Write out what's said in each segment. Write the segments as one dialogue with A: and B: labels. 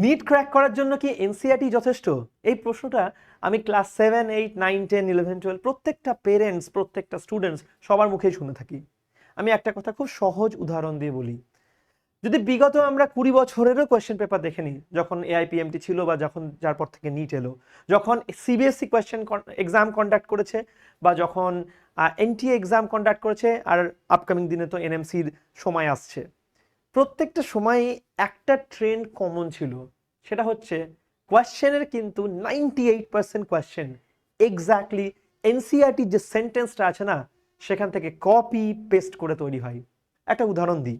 A: NEET crack করার জন্য কি এনসিইআরটি যথেষ্ট? এই প্রশ্নটা আমি ক্লাস 7, 8, 9, 10, 11, 12 প্রত্যেকটা পেরেন্টস, প্রত্যেকটা স্টুডেন্টস সবার মুখেই শুনে থাকি। আমি একটা কথা খুব সহজ উদাহরণ দিয়ে বলি। যদি বিগত আমরা 20 বছরেরও কোয়েশ্চেন পেপার দেখে নিই, যখন এআইপিএমটি ছিল বা যখন যার পর থেকে নিট এলো, যখন সিবিএসসি কোয়েশ্চেন এক্সাম কন্ডাক্ট করেছে বা যখন এনটিএ এক্সাম কন্ডাক্ট করেছে, আর আপকামিং দিনে তো এনএমসির সময় আসছে, প্রত্যেকটা সময়ই একটা ট্রেন্ড কমন ছিল। সেটা হচ্ছে কোয়েশ্চেনের কিন্তু 98% কোয়েশ্চেন এক্স্যাক্টলি এনসিইআরটির যে সেন্টেন্সটা আছে না, সেখান থেকে কপি পেস্ট করে তৈরি হয়। একটা উদাহরণ দিই,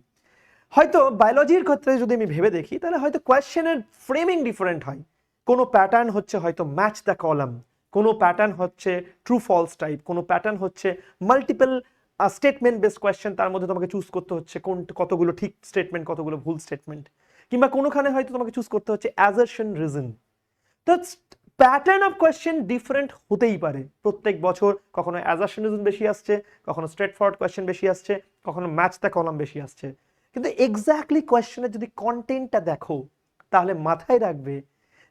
A: হয়তো বায়োলজির ক্ষেত্রে যদি আমি ভেবে দেখি, তাহলে হয়তো কোয়েশ্চেনের ফ্রেমিং ডিফারেন্ট হয়। কোনো প্যাটার্ন হচ্ছে হয়তো ম্যাচ দ্য কলাম, কোনো প্যাটার্ন হচ্ছে ট্রু ফলস টাইপ, কোনো প্যাটার্ন হচ্ছে মাল্টিপল স্টেটমেন্ট বেসড কোয়েশ্চেন, তার মধ্যে তোমাকে চুজ করতে হচ্ছে কতগুলো ঠিক স্টেটমেন্ট, কতগুলো ভুল স্টেটমেন্ট, কিংবা কোনোখানে হয়তো তোমাকে চুজ করতে হচ্ছে অ্যাজারশন রিজন। তো প্যাটার্ন অফ কোয়েশ্চেন ডিফারেন্ট হতেই পারে প্রত্যেক বছর। কখনো অ্যাজারশন রিজন বেশি আসছে, কখনো স্ট্রেট ফরওয়ার্ড কোয়েশ্চেন বেশি আসছে, কখনো ম্যাচ দ্য কলাম বেশি আসছে। কিন্তু এক্স্যাক্টলি কোয়েশ্চেনের যদি কন্টেন্টটা দেখো, তাহলে মাথায় রাখবে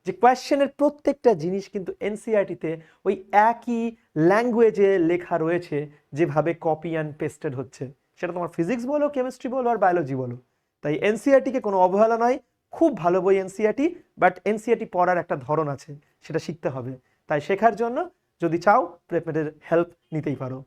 A: যে কোয়েশ্চেনের প্রত্যেকটা জিনিস কিন্তু এনসিইআরটিতে ওই একই ল্যাঙ্গুয়েজে লেখা রয়েছে, যেভাবে কপি অ্যান্ড পেস্টেড হচ্ছে। সেটা তোমার ফিজিক্স বলো, কেমিস্ট্রি বলো, আর বায়োলজি বলো। তাই এনসিইআরটিকে কোনো অবহেলা নয়, খুব ভালো বই এনসিইআরটি, বাট এনসিইআরটি পড়ার একটা ধরন আছে, সেটা শিখতে হবে। তাই শেখার জন্য যদি চাও, প্রেপমেডের হেল্প নিতেই পারো।